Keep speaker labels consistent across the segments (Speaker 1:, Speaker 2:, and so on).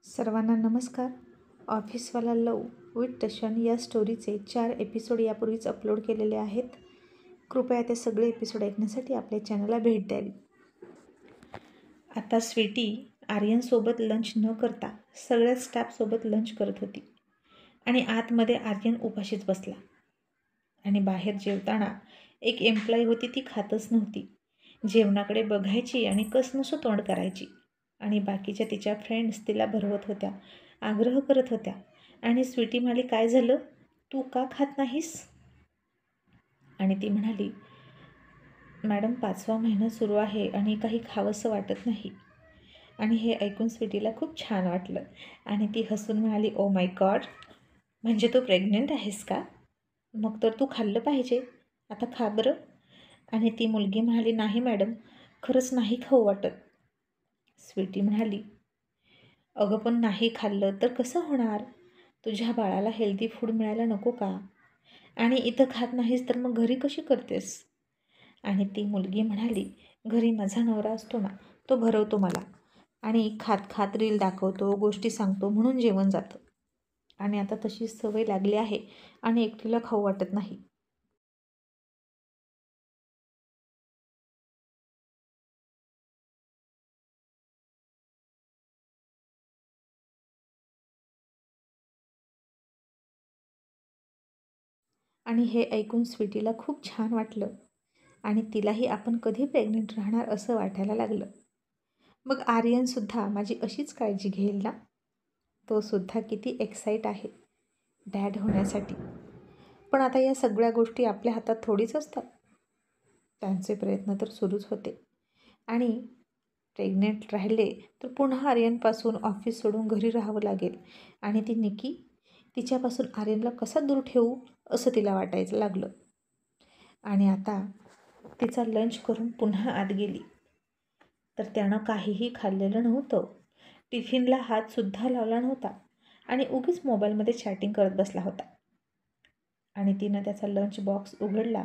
Speaker 1: सर्वांना नमस्कार. ऑफिसवाला लव विथ टशन या स्टोरीचे 4 एपिसोड यापूर्वीच अपलोड केलेले आहेत. कृपया ते सगळे एपिसोड ऐकण्यासाठी आपल्या चॅनलला भेट द्यावी. आता स्वीटी आर्यनसोबत लंच न करता सगळ्या स्टाफसोबत लंच करत होती आणि आतमध्ये आर्यन उपाशीच बसला. आणि बाहेर जेवताना एक एम्प्लॉई होती, ती खातच नव्हती. जेवणाकडे बघायची आणि कसनुसं तोंड करायची. आणि बाकीच्या तिच्या फ्रेंड्स तिला भरवत होत्या, आग्रह करत होत्या. आणि स्वीटी म्हणाली, काय झालं, तू का खात नाहीस? आणि ती म्हणाली, मॅडम 5वा महिना सुरू आहे आणि काही खावंसं वाटत नाही. आणि हे ऐकून स्वीटीला खूप छान वाटलं आणि ती हसून म्हणाली, ओ माय गॉड, म्हणजे तू प्रेग्नंट आहेस का? मग तर तू खाल्लं पाहिजे, आता खा बरं. आणि ती मुलगी म्हणाली, नाही मॅडम, खरंच नाही खाऊ वाटत. स्वीटी म्हणाली, अगं पण नाही खाल्लं तर कसं होणार? तुझ्या बाळाला हेल्दी फूड मिळायला नको का? आणि इथं खात नाहीस तर मग घरी कशी करतेस? आणि ती मुलगी म्हणाली, घरी माझा नवरा असतो ना, तो भरवतो मला आणि खात खात रील दाखवतो, गोष्टी सांगतो, म्हणून जेवण जातं. आणि आता तशीच सवय लागली आहे आणि एकटीला खाऊ वाटत नाही. आणि हे ऐकून स्वीटीला खूप छान वाटलं आणि तिलाही आपण कधी प्रेग्नंट राहणार असं वाटायला लागलं. मग आर्यनसुद्धा माझी अशीच काळजी घेईल ना? तो सुद्धा किती एक्साईट आहे डॅड होण्यासाठी. पण आता या सगळ्या गोष्टी आपल्या हातात थोडीच असतात. त्यांचे प्रयत्न तर सुरूच होते. आणि प्रेग्नेंट राहिले तर पुन्हा आर्यनपासून ऑफिस सोडून घरी राहावं लागेल. आणि ती निकी, तिच्यापासून आर्यनला कसा दूर ठेवू असं तिला वाटायचं लागलं. आणि आता तिचा लंच करून पुन्हा आत गेली तर त्यानं काहीही खाल्लेलं नव्हतं. टिफिनला हातसुद्धा लावला नव्हता आणि उगीच मोबाईलमध्ये चॅटिंग करत बसला होता. आणि तिनं त्याचा लंच बॉक्स उघडला,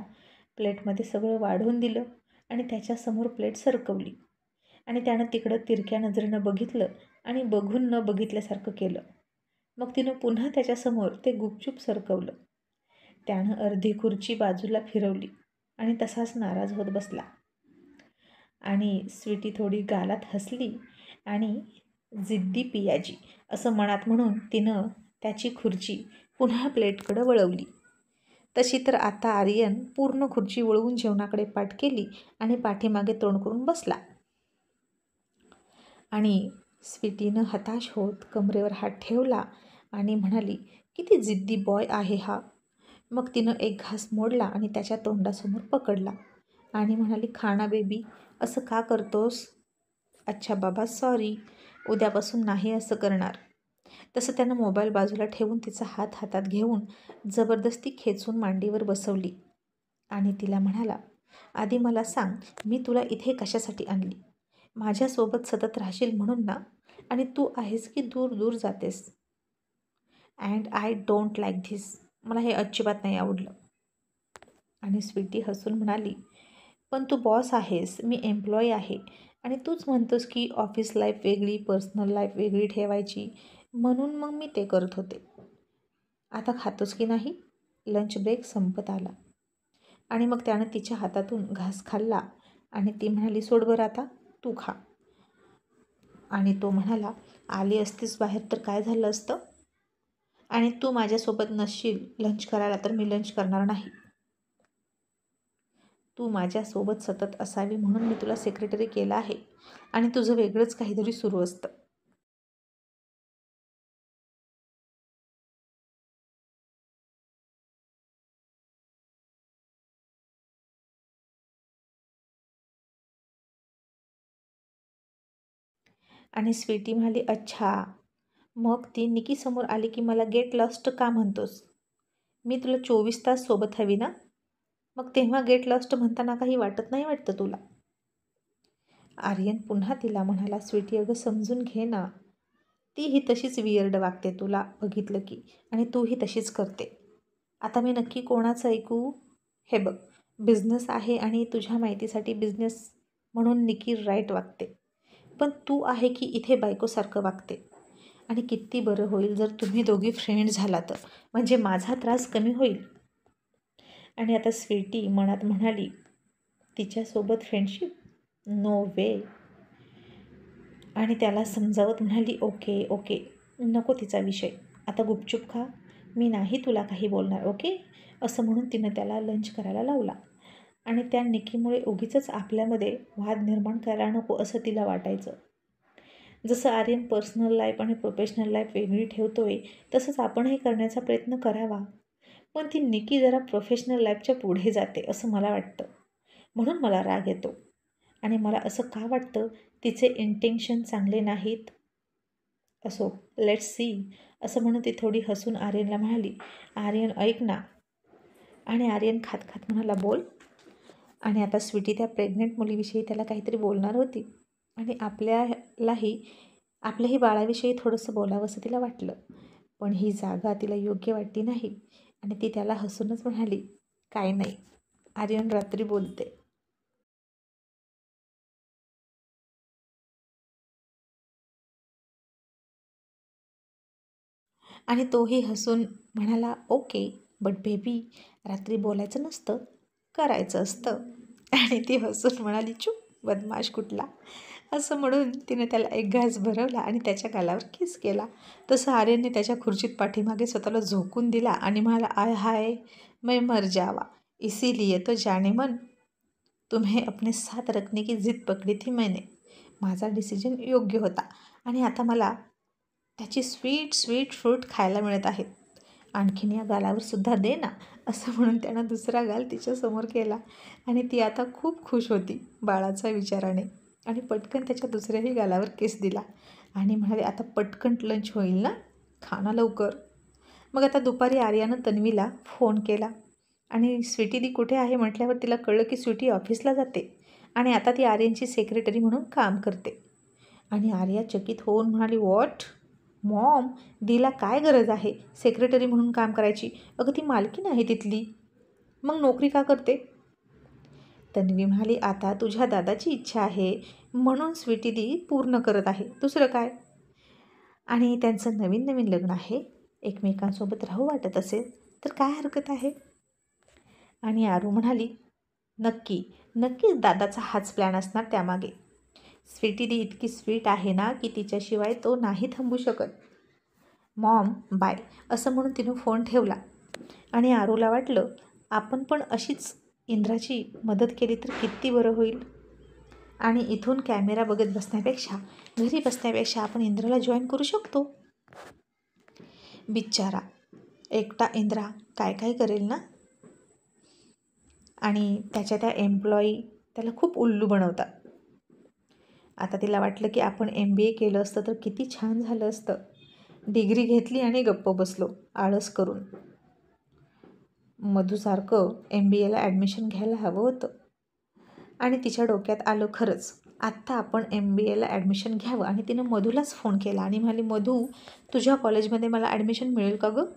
Speaker 1: प्लेटमध्ये सगळं वाढवून दिलं आणि त्याच्यासमोर प्लेट सरकवली. आणि त्यानं तिकडं तिरक्या नजरेनं बघितलं आणि बघून न बघितल्यासारखं केलं. मग तिनं पुन्हा त्याच्यासमोर ते गुपचूप सरकवलं. त्यानं अर्धी खुर्ची बाजूला फिरवली आणि तसाच नाराज होत बसला. आणि स्वीटी थोडी गालात हसली आणि जिद्दी पियाजी असं मनात म्हणून तिनं त्याची खुर्ची पुन्हा प्लेटकडं वळवली. तशी तर आता आर्यन पूर्ण खुर्ची वळवून जेवणाकडे पाठ केली आणि पाठीमागे तोंड करून बसला. आणि स्वीटीनं हताश होत कमरेवर हात ठेवला आणि म्हणाली, किती जिद्दी बॉय आहे हा. मग तिनं एक घास मोडला आणि त्याच्या तोंडासमोर पकडला आणि म्हणाली, खाना बेबी, असं का करतोस? अच्छा बाबा, सॉरी, उद्यापासून नाही असं करणार. तसं त्यानं मोबाईल बाजूला ठेवून तिचा हात हातात घेऊन जबरदस्ती खेचून मांडीवर बसवली. आणि तिला म्हणाला, आधी मला सांग, मी तुला इथे कशासाठी आणली? माझ्यासोबत सतत राहशील म्हणून ना? आणि तू आहेस की दूर दूर जातेस? And I don't like this. मला हे अजिबात नाही आवडलं. आणि स्वीटी हसून म्हणाली, पण तू बॉस आहेस, मी एम्प्लॉई आहे आणि तूच म्हणतोस की ऑफिस लाईफ वेगळी, पर्सनल लाईफ वेगळी ठेवायची, म्हणून मग मी ते करत होते. आता खातोस की नाही? लंच ब्रेक संपत आला. आणि मग त्यानं तिच्या हातातून घास खाल्ला आणि ती म्हणाली, सोड बरं आता, तू खा. आणि तो म्हणाला, आली असतीस बाहेर तर काय झालं असतं? आणि तू माझ्यासोबत नसशील लंच करायला तर मी लंच करणार नाही. तू माझ्यासोबत सतत असावी म्हणून मी तुला सेक्रेटरी केलं आहे आणि तुझं वेगळंच काहीतरी सुरू असतं. आणि स्वीटी म्हणाली, अच्छा, मग ती निकीसमोर आली की मला गेट लॉस्ट का म्हणतोस? मी तुला 24 तास सोबत हवी ना? मग तेव्हा गेट लॉस्ट म्हणताना काही वाटत नाही वाटतं तुला? आर्यन पुन्हा तिला म्हणाला, स्वीटी, अगं समजून घे ना, तीही तशीच वियर्ड वागते तुला बघितलं की, आणि तूही तशीच करते. आता मी नक्की कोणाचं ऐकू? हे बघ, बिझनेस आहे आणि तुझ्या माहितीसाठी बिझनेस म्हणून निकी राईट वागते, पण तू आहे की इथे बायकोसारखं वागते. आणि किती बरं होईल जर तुम्ही दोघी फ्रेंड झाला तर, म्हणजे माझा त्रास कमी होईल. आणि आता स्वीटी मनात म्हणाली, तिच्यासोबत फ्रेंडशिप? नो वे. आणि त्याला समजावत म्हणाली, ओके ओके, नको तिचा विषय, आता गुपचूप खा, मी नाही तुला काही बोलणार, ओके. असं म्हणून तिनं त्याला लंच करायला लावला. आणि त्या निकीमुळे उगीचच आपल्यामध्ये वाद निर्माण करायला नको असं तिला वाटायचं. जसं आर्यन पर्सनल लाईफ आणि प्रोफेशनल लाईफ वेगळी ठेवतोय, तसंच आपणही करण्याचा प्रयत्न करावा. पण ती निकी जरा प्रोफेशनल लाईफच्या पुढे जाते असं मला वाटतं, म्हणून मला राग येतो. आणि मला असं का वाटतं, तिचे इंटेन्शन चांगले नाहीत. असो, लेट्स सी. असं म्हणून ती थोडी हसून आर्यनला म्हणाली, आर्यन ऐक ना. आणि आर्यन खात खात म्हणाला, बोल. आणि आता स्वीटी त्या प्रेग्नंट मुलीविषयी त्याला काहीतरी बोलणार होती. आणि आपल्याही बाळाविषयी थोडंसं बोलावं असं तिला वाटलं. पण ही जागा तिला योग्य वाटली नाही. आणि ती त्याला हसूनच म्हणाली, काय नाही, आर्यन रात्री बोलते. आणि तोही हसून म्हणाला, ओके, बट बेबी, रात्री बोलायचं नसतं, करायचं असतं. आणि ती हसून म्हणाली, चुप बदमाश कुठला. असं म्हणून तिने त्याला एक घास भरवला आणि त्याच्या गालावर किस केला. तसं आर्यनने त्याच्या खुर्चीत पाठीमागे स्वतःला झोकून दिला आणि म्हणाला, आय हाय, मैं मर जावा, इसीलिए तो जाने मन, तुम्हें अपने साथ रखने की जिद पकडी थी मैंने. माझा डिसिजन योग्य होता आणि आता मला त्याची स्वीट स्वीट फ्रूट खायला मिळत आहे. आणखीन या गालावर सुद्धा दे ना. असं म्हणून त्यानं दुसरा गाल तिच्यासमोर केला. आणि ती आता खूप खुश होती बाळाच्या विचाराने. आणि पटकन त्याच्या दुसऱ्याही गालावर किस दिला आणि म्हणाले, आता पटकन लंच होईल ना, खाना लवकर. मग आता दुपारी आर्यानं तन्वीला फोन केला आणि स्वीटी दी कुठे आहे म्हटल्यावर तिला कळलं की स्वीटी ऑफिसला जाते आणि आता ती आर्यनची सेक्रेटरी म्हणून काम करते. आणि आर्या चकित होऊन म्हणाली, व्हॉट मॉम, दीला काय गरज आहे सेक्रेटरी म्हणून काम करायची? अगं ती मालकीण आहे तिथली, मग नोकरी का करते? तन्वी म्हणाली, आता तुझ्या दादाची इच्छा आहे म्हणून स्वीटी दी पूर्ण करत आहे, दुसरं काय. आणि त्यांचं नवीन नवीन लग्न आहे, एकमेकांसोबत राहू वाटत असेल तर काय हरकत आहे. आणि आरू म्हणाली, नक्कीच दादाचा हाच प्लॅन असणार त्यामागे. स्वीटी दी इतकी स्वीट आहे ना की तिच्याशिवाय तो नाही थांबू शकत. Mom bye. असं म्हणून तिनं फोन ठेवला. आणि आरूला वाटलं, आपण पण अशीच इंद्राची मदत केली तर किती बरं होईल. आणि इथून कॅमेरा बघत बसण्यापेक्षा, घरी बसण्यापेक्षा आपण इंद्राला जॉईन करू शकतो. बिचारा एकटा इंद्रा काय काय करेल ना. आणि त्याच्या त्या एम्प्लॉई त्याला खूप उल्लू बनवतात. आता तिला वाटलं की आपण MBA केलं असतं तर किती छान झालं असतं. डिग्री घेतली आणि गप्प बसलो आळस करून. मधूसारखं MBAला ॲडमिशन घ्यायला हवं होतं. आणि तिच्या डोक्यात आलं, खरंच आत्ता आपण MBAला ॲडमिशन घ्यावं. आणि तिनं मधूलाच फोन केला आणि म्हणाली, मधू, तुझ्या कॉलेजमध्ये मला ॲडमिशन मिळेल का गं?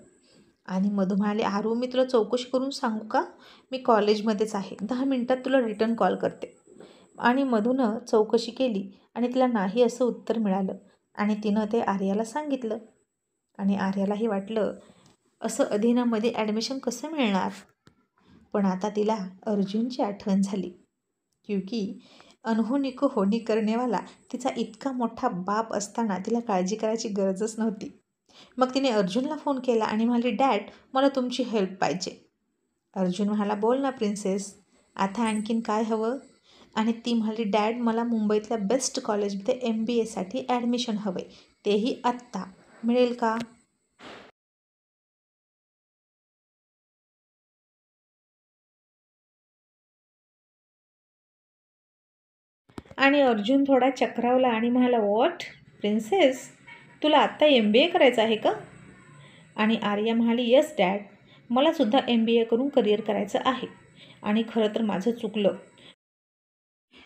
Speaker 1: आणि मधू म्हणाले, आरू, मी तुला चौकशी करून सांगू का? मी कॉलेजमध्येच आहे, 10 मिनटात तुला रिटर्न कॉल करते. आणि मधूनं चौकशी केली आणि तिला नाही असं उत्तर मिळालं. आणि तिनं ते आर्याला सांगितलं. आणि आर्यालाही वाटलं, असं अधीनामध्ये ॲडमिशन कसं मिळणार. पण आता तिला अर्जुनची आठवण झाली. क्योंकि अनहोनी को होनी करनेवाला तिचा इतका मोठा बाप असताना तिला काळजी करायची गरजच नव्हती. मग तिने अर्जुनला फोन केला आणि म्हणाली, डॅड, मला तुमची हेल्प पाहिजे. अर्जुन म्हणाला, बोल ना प्रिन्सेस, आता आणखीन काय हवं? आणि ती म्हणाली, डॅड, मला मुंबईतल्या बेस्ट कॉलेजमध्ये MBAसाठी ॲडमिशन हवं आहे, तेही आत्ता, मिळेल का? आणि अर्जुन थोडा चक्रावला आणि म्हणाला, व्हॉट प्रिन्सेस, तुला आत्ता MBA करायचं आहे का? आणि आर्या म्हणाली, येस डॅड, मलासुद्धा MBA करून करिअर करायचं आहे. आणि खरं तर माझं चुकलं.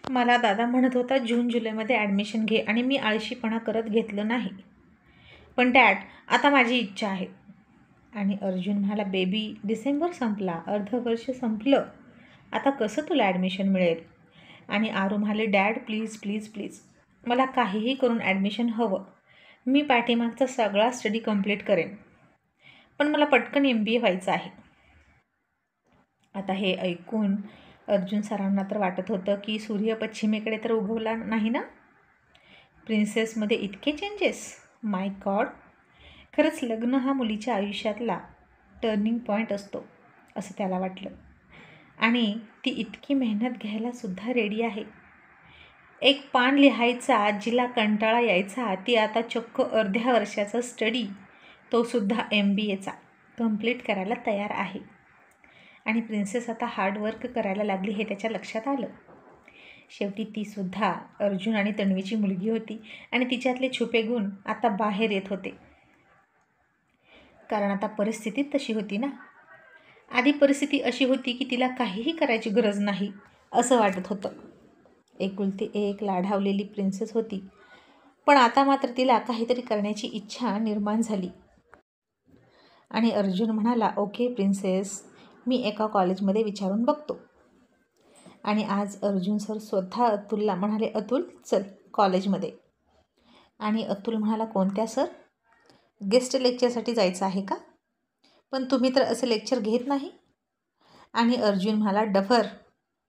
Speaker 1: मला दादा म्हणत होता जून जुलैमध्ये ॲडमिशन घे आणि मी आळशीपणा करत घेतलं नाही. पण डॅड, आता माझी इच्छा आहे. आणि अर्जुन म्हणाला, बेबी, डिसेंबर संपला, अर्धवर्ष संपलं, आता कसं तुला ॲडमिशन मिळेल? आणि आरू म्हणाले, डॅड, प्लीज प्लीज प्लीज, मला काहीही करून ॲडमिशन हवं. मी पाठीमागचा सगळा स्टडी कंप्लीट करेन, पण मला पटकन MBA व्हायचं आहे. आता हे ऐकून अर्जुन सरांना तर वाटत होतं की सूर्य पश्चिमेकडे तर उगवला नाही ना. प्रिन्सेसमध्ये इतके चेंजेस, माय गॉड. खरंच लग्न हा मुलीच्या आयुष्यातला टर्निंग पॉईंट असतो असं त्याला वाटलं. आणि ती इतकी मेहनत घ्यायला सुद्धा रेडी आहे. एक पान लिहायचा जिला कंटाळा यायचा ती आता चक्क अर्ध्या वर्षाचा स्टडी, तो सुद्धा MBAचा कंप्लीट करायला तयार आहे. आणि प्रिन्सेस आता हार्डवर्क करायला लागली हे त्याच्या लक्षात आलं. शेवटी तीसुद्धा अर्जुन आणि तन्वीची मुलगी होती आणि तिच्यातले छुपे गुण आता बाहेर येत होते. कारण आता परिस्थिती तशी होती ना. आधी परिस्थिती अशी होती की तिला काहीही करायची गरज नाही असं वाटत होतं. एकुलती एक लाढावलेली प्रिन्सेस होती, पण आता मात्र तिला काहीतरी करण्याची इच्छा निर्माण झाली. आणि अर्जुन म्हणाला, ओके प्रिन्सेस, मी एका कॉलेजमध्ये विचारून बघतो. आणि आज अर्जुन सर स्वतः अतुलला म्हणाले, अतुल चल कॉलेजमध्ये. आणि अतुल म्हणाला, कोणत्या सर? गेस्ट लेक्चरसाठी जायचं आहे का? पण तुम्ही तर असे लेक्चर घेत नाही. आणि अर्जुन म्हणाला, डफर,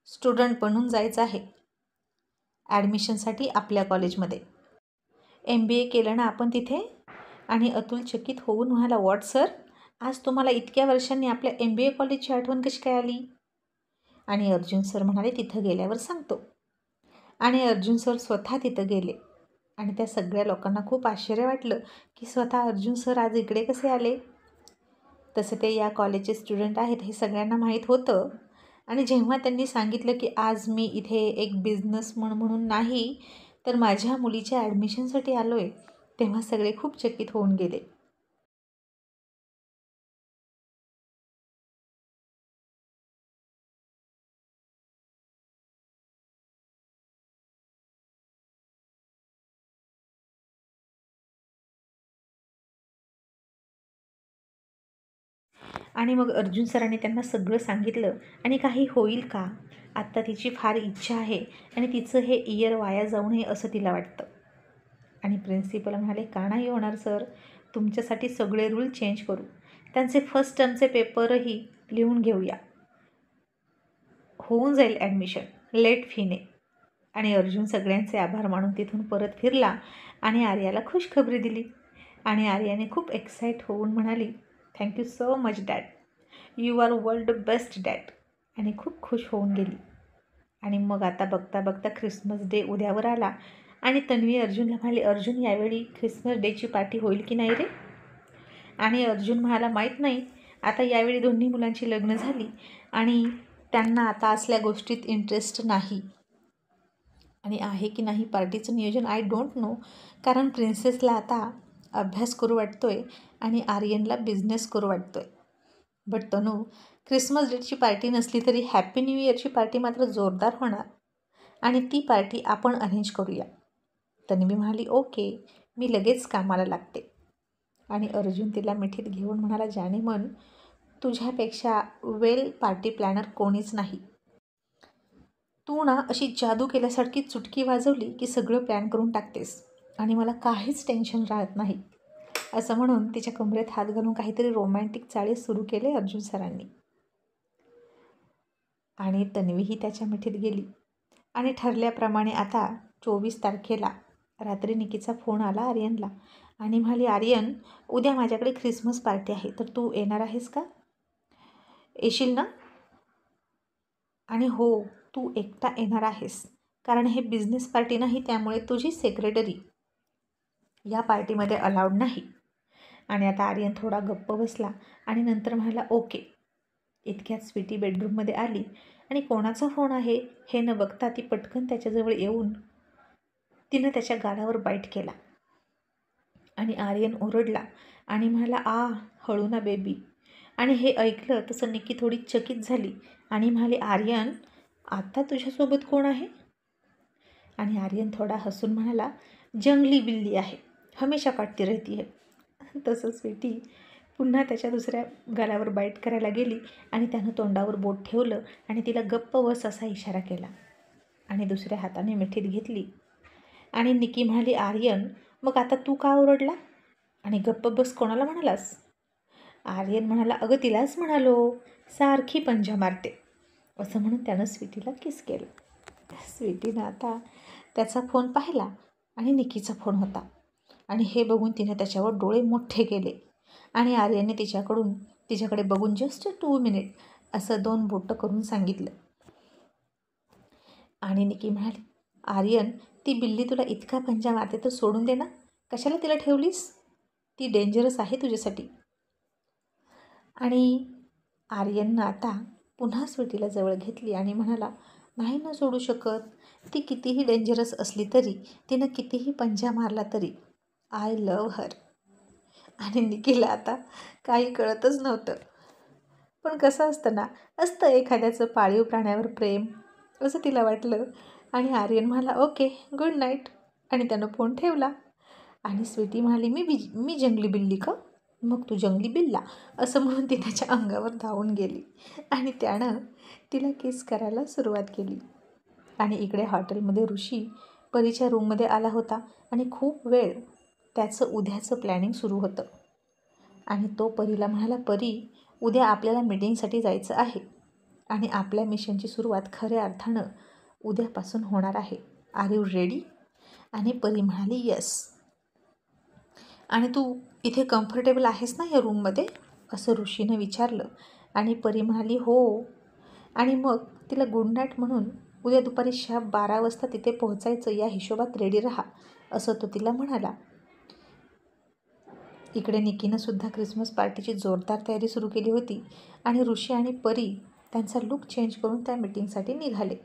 Speaker 1: स्टुडंट बनून जायचं आहे ॲडमिशनसाठी आपल्या कॉलेजमध्ये. MBA केलं ना आपण तिथे. आणि अतुल चकित होऊन म्हणाला, व्हॉट सर, आज तुम्हाला इतक्या वर्षांनी आपल्या MBA कॉलेजची आठवण कशी काय आली? आणि अर्जुन सर म्हणाले, तिथं गेल्यावर सांगतो. आणि अर्जुन सर स्वतः तिथं गेले. आणि त्या सगळ्या लोकांना खूप आश्चर्य वाटलं की स्वतः अर्जुन सर आज इकडे कसे आले. तसे ते या कॉलेजचे स्टुडंट आहेत हे सगळ्यांना माहीत होतं. आणि जेव्हा त्यांनी सांगितलं की आज मी इथे एक बिझनेसमन म्हणून नाही तर माझ्या मुलीच्या ॲडमिशनसाठी आलो आहे, तेव्हा सगळे खूप चकित होऊन गेले. आणि मग अर्जुन सरांनी त्यांना सगळं सांगितलं. आणि काही होईल का? आत्ता तिची फार इच्छा आहे आणि तिचं हे इयर वाया जाऊ नये असं तिला वाटतं. आणि प्रिन्सिपल म्हणाले, का नाही होणार सर, तुमच्यासाठी सगळे रूल चेंज करू, त्यांचे फर्स्ट टर्मचे पेपरही लिहून घेऊया, होऊन जाईल ॲडमिशन लेट फीने. आणि अर्जुन सगळ्यांचे आभार मानून तिथून परत फिरला आणि आर्याला खुशखबरी दिली. आणि आर्याने खूप एक्साईट होऊन म्हणाली, thank you so much dad, you are world best dad. आणि खूप खुश होऊन गेली. आणि मग आता बघता बघता ख्रिसमस डे उद्यावर आला. आणि तन्वी अर्जुनला म्हणाली, अर्जुन यावेळी ख्रिसमस डेची पार्टी होईल की नाही रे? आणि अर्जुन म्हणाला, माहीत नाही, आता यावेळी दोन्ही मुलांची लग्न झाली आणि त्यांना आता असल्या गोष्टीत इंटरेस्ट नाही. आणि आहे की नाही पार्टीचं नियोजन आय डोंट नो, कारण प्रिन्सेसला आता अभ्यास करू वाटतोय आणि आर्यनला बिझनेस करू वाटतोय. बट तनू, ख्रिसमस डेची पार्टी नसली तरी हॅपी न्यू इयरची पार्टी मात्र जोरदार होणार आणि ती पार्टी आपण अरेंज करूया. तन्वी म्हणाली, ओके, मी लगेच कामाला लागते. आणि अर्जुन तिला मिठीत घेऊन म्हणाला, जाने मन, तुझ्यापेक्षा वेल पार्टी प्लॅनर कोणीच नाही. तू ना अशी जादू केल्यासारखी चुटकी वाजवली की सगळं प्लॅन करून टाकतेस आणि मला काहीच टेन्शन राहत नाही. असं म्हणून तिच्या कमरेत हात घालून काहीतरी रोमॅन्टिक चाळे सुरू केले अर्जुन सरांनी. आणि तन्वीही त्याच्या मिठीत गेली. आणि ठरल्याप्रमाणे आता 24 तारखेला रात्री निकीचा फोन आला आर्यनला आणि म्हणाली, आर्यन, उद्या माझ्याकडे ख्रिसमस पार्टी आहे, तर तू येणार आहेस का? येशील ना? आणि हो, तू एकटा येणार आहेस, कारण हे बिझनेस पार्टी नाही, त्यामुळे तुझी सेक्रेटरी या पार्टीमध्ये अलाउड नाही. आणि आता आर्यन थोडा गप्प बसला आणि नंतर म्हणाला, ओके. इतक्यात स्वीटी बेडरूममध्ये आली आणि कोणाचा फोन आहे हे न बघता ती पटकन त्याच्याजवळ येऊन तिनं त्याच्या गालावर बाईट केला. आणि आर्यन ओरडला आणि म्हणाला, हळू ना बेबी. आणि हे ऐकलं तसं निकी थोडी चकित झाली आणि म्हणाली, आर्यन, आता तुझ्यासोबत कोण आहे? आणि आर्यन थोडा हसून म्हणाला, जंगली बिल्ली आहे, हमेशा काटती रहती है. तसं स्वीटी पुन्हा त्याच्या दुसऱ्या गालावर बाईट करायला गेली आणि त्यानं तोंडावर बोट ठेवलं आणि तिला गप्प बस असा इशारा केला आणि दुसऱ्या हाताने मिठीत घेतली. आणि निकी म्हणाली, आर्यन, मग आता तू का ओरडला आणि गप्प बस कोणाला म्हणालास? आर्यन म्हणाला, अगं तिलाच म्हणालो, सारखी पंजा मारते. असं म्हणून त्यानं स्वीटीला किस केलं. स्वीटीनं आता त्याचा फोन पाहिला आणि निकीचा फोन होता आणि हे बघून तिने त्याच्यावर डोळे मोठे केले आणि आर्यनने तिच्याकडे बघून जस्ट 2 मिनिट असं 2 बोटं करून सांगितलं. आणि निकी म्हणाली, आर्यन ती बिल्ली तुला इतका पंजा मारते तर सोडून दे ना, कशाला तिला ठेवलीस? ती डेंजरस आहे तुझ्यासाठी. आणि आर्यननं आता पुन्हा स्वीटीला जवळ घेतली आणि म्हणाला, नाही ना सोडू शकत. ती कितीही डेंजरस असली तरी, तिनं कितीही पंजा मारला तरी आय लव्ह हर. आणि निकीला आता काही कळतच नव्हतं. पण कसं असतं ना, असतं एखाद्याचं पाळीव प्राण्यावर प्रेम, असं तिला वाटलं. आणि आर्यन म्हणाला, ओके गुड नाईट, आणि त्यानं फोन ठेवला. आणि स्वीटी म्हणाली, मी जंगली बिल्ली का? मग तू जंगली बिल्ला, असं म्हणून ती त्याच्या अंगावर धावून गेली आणि त्यानं तिला किस करायला सुरुवात केली. आणि इकडे हॉटेलमध्ये ऋषी परीच्या रूममध्ये आला होता आणि खूप वेळ त्याचं उद्याचं प्लॅनिंग सुरू होतं. आणि तो परीला म्हणाला, परी उद्या आपल्याला मीटिंगसाठी जायचं आहे आणि आपल्या मिशनची सुरुवात खऱ्या अर्थानं उद्यापासून होणार आहे. Are you ready? आणि परी म्हणाली, येस. आणि तू इथे कम्फर्टेबल आहेस ना या रूममध्ये, असं ऋषीनं विचारलं. आणि परी म्हणाली, हो. आणि मग तिला गुड नाईट म्हणून उद्या दुपारी शार्प 12 वाजता तिथे पोहोचायचं या हिशोबात रेडी राहा, असं तो तिला म्हणाला. इकडे निकीनं सुद्धा क्रिसमस पार्टीची जोरदार तयारी सुरू केली होती आणि ऋषी आणि परी त्यांचा लुक चेंज करून त्या मीटिंगसाठी निघाले.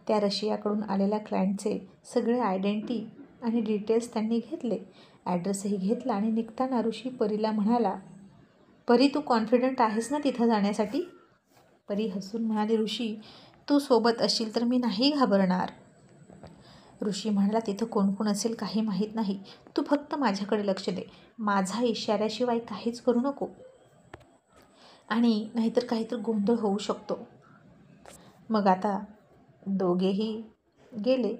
Speaker 1: त्या रशियाकडून आलेल्या क्लायंटचे सगळे आयडेंटिटी आणि डिटेल्स त्यांनी घेतले, ॲड्रेसही घेतला. आणि निघताना ऋषी परीला म्हणाला, परी तू कॉन्फिडंट आहेस ना तिथं जाण्यासाठी? परी हसून म्हणाली, ऋषी तू सोबत असशील तर मी नाही घाबरणार. ऋषी म्हणाला, तिथं कोण कोण असेल काही माहीत नाही, तू फक्त माझ्याकडे लक्ष दे, माझा इशाऱ्याशिवाय काहीच करू नको, आणि नाहीतर काहीतरी गोंधळ होऊ शकतो. मग आता दोघेही गेले.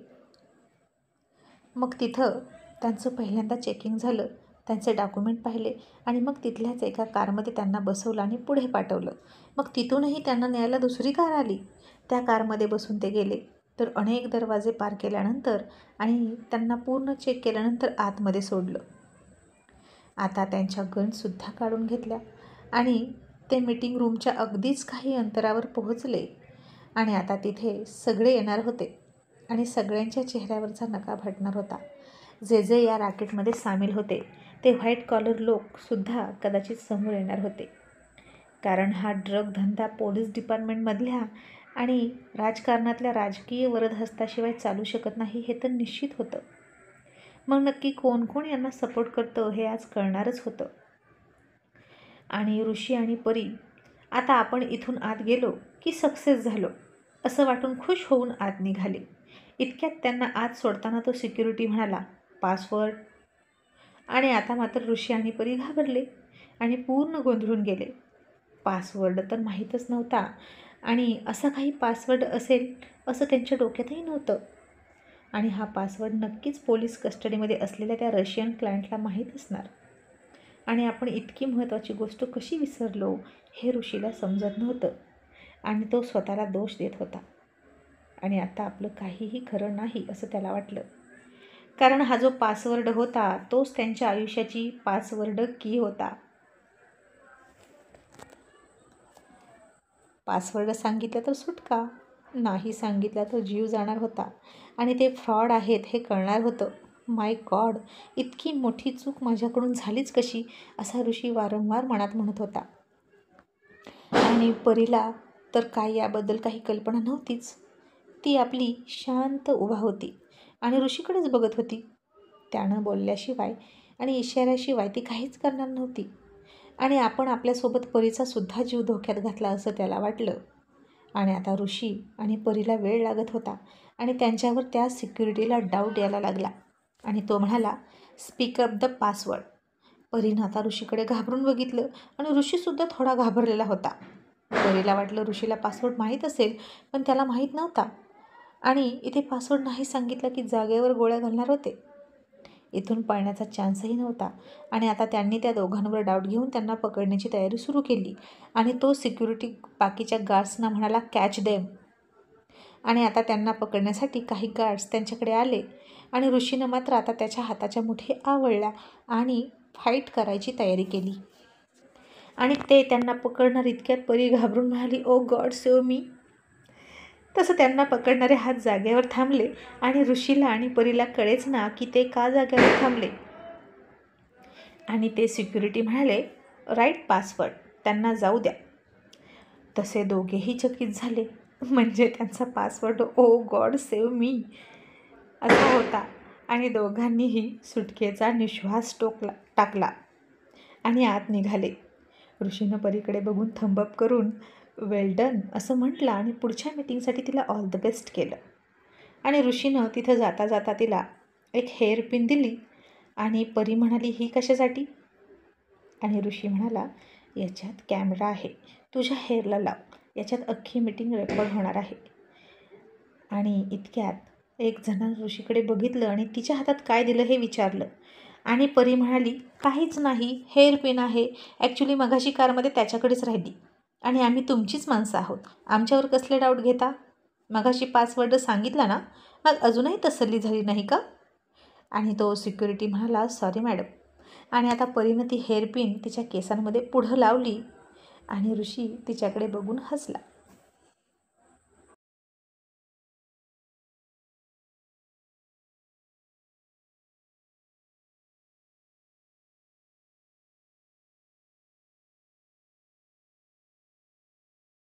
Speaker 1: मग तिथं त्यांचं पहिल्यांदा चेकिंग झालं, त्यांचे डॉक्युमेंट पाहिले आणि मग तिथल्याच एका कारमध्ये त्यांना बसवलं आणि पुढे पाठवलं. मग तिथूनही त्यांना न्यायला दुसरी कार आली, त्या कारमध्ये बसून ते गेले. तर अनेक दरवाजे पार केल्यानंतर आणि त्यांना पूर्ण चेक केल्यानंतर आतमध्ये सोडलं. आता त्यांच्या गनसुद्धा काढून घेतल्या आणि ते मीटिंग रूमच्या अगदीच काही अंतरावर पोहोचले. आणि आता तिथे सगळे येणार होते आणि सगळ्यांच्या चेहऱ्यावरचा नकाब हटणार होता. जे जे या रॅकेटमध्ये सामील होते ते व्हाईट कॉलर लोकसुद्धा कदाचित समोर येणार होते, कारण हा ड्रग धंदा पोलीस डिपार्टमेंटमधल्या आणि राजकारणातल्या राजकीय वरदहस्ताशिवाय चालू शकत नाही हे तर निश्चित होतं. मग नक्की कोण कोण यांना सपोर्ट करतं हे आज कळणारच होतं. आणि ऋषी आणि परी आता आपण इथून आत गेलो की सक्सेस झालो असं वाटून खुश होऊन आत निघाले. इतक्यात त्यांना आत सोडताना तो सिक्युरिटी म्हणाला, पासवर्ड. आणि आता मात्र ऋषी आणि परी घाबरले आणि पूर्ण गोंधळून गेले. पासवर्ड तर माहीतच नव्हता आणि असा काही पासवर्ड असेल असं त्यांच्या डोक्यातही नव्हतं. आणि हा पासवर्ड नक्कीच पोलीस कस्टडीमध्ये असलेल्या त्या रशियन क्लायंटला माहीत असणार. आणि आपण इतकी महत्त्वाची गोष्ट कशी विसरलो हे ऋषीला समजत नव्हतं आणि तो स्वतःला दोष देत होता. आणि आता आपलं काहीही खरं नाही असं त्याला वाटलं, कारण हा जो पासवर्ड होता तोच त्यांच्या आयुष्याची पासवर्ड की होता. पासवर्ड सांगितलं तर सुटका, नाही सांगितलं तर जीव जाणार होता आणि ते फ्रॉड आहेत हे कळणार होतं. माय गॉड, इतकी मोठी चूक माझ्याकडून झालीच कशी, असा ऋषी वारंवार मनात म्हणत होता. आणि परीला तर याबद्दल काही कल्पना नव्हतीच. ती आपली शांत उभा होती आणि ऋषीकडेच बघत होती. त्यानं बोलल्याशिवाय आणि इशाऱ्याशिवाय ती काहीच करणार नव्हती. आणि आपण आपल्यासोबत परीचा सुद्धा जीव धोक्यात घातला असं त्याला वाटलं. आणि आता ऋषी आणि परीला वेळ लागत होता आणि त्यांच्यावर त्या सिक्युरिटीला डाऊट यायला लागला. आणि तो म्हणाला, स्पीक अप द पासवर्ड. परीनं आता ऋषीकडे घाबरून बघितलं आणि ऋषीसुद्धा थोडा घाबरलेला होता. परीला वाटलं ऋषीला पासवर्ड माहीत असेल, पण त्याला माहीत नव्हता. आणि इथे पासवर्ड नाही सांगितलं की जागेवर गोळ्या घालणार होते. इथून पळण्याचा चान्सही नव्हता. आणि आता त्यांनी त्या दोघांवर डाऊट घेऊन त्यांना पकडण्याची तयारी सुरू केली. आणि तो सिक्युरिटी बाकीच्या गार्ड्सना म्हणाला, कॅच देम. आणि आता त्यांना पकडण्यासाठी काही गार्ड्स त्यांच्याकडे आले. आणि ऋषीनं मात्र आता त्याच्या हाताच्या मुठी आवळल्या आणि फाईट करायची तयारी केली. आणि ते त्यांना पकडणार इतक्यात परी घाबरून म्हणाली, ओ गॉड सेव्ह मी. तसं त्यांना पकडणारे हात जागेवर थांबले. आणि ऋषीला आणि परीला कळेच ना की ते का जागेवर थांबले. आणि ते सिक्युरिटी म्हणाले, राईट पासवर्ड, त्यांना जाऊ द्या. तसे दोघेही चकित झाले. म्हणजे त्यांचा पासवर्ड ओ गॉड सेव्ह मी असा होता. आणि दोघांनीही सुटकेचा निश्वास टाकला आणि आत निघाले. ऋषीनं परीकडे बघून थंबअप करून वेल डन असं म्हटलं आणि पुढच्या मीटिंगसाठी तिला ऑल द बेस्ट केलं. आणि ऋषीनं तिथं जाता जाता तिला एक हेअर पिन दिली. आणि परी म्हणाली, ही कशासाठी. आणि ऋषी म्हणाला, याच्यात कॅमेरा आहे, तुझ्या हेअरला लाव, याच्यात अख्खी मीटिंग रेकॉर्ड होणार आहे. आणि इतक्यात एक जणानं ऋषीकडे बघितलं आणि तिच्या हातात काय दिलं हे विचारलं. आणि परी म्हणाली, काहीच नाही, हेअर पिन आहे, ॲक्च्युली मगाशी कारमध्ये त्याच्याकडेच राहिली. आणि आम्ही तुमचीच माणसं आहोत, आमच्यावर कसले डाऊट घेता. मगाशी पासवर्ड सांगितला ना, मग अजूनही तसल्ली झाली नाही का. आणि तो सिक्युरिटी म्हणाला, सॉरी मॅडम. आणि आता परीनं ती हेअर पिन तिच्या केसांमध्ये पुढं लावली. आणि ऋषी तिच्याकडे बघून हसला.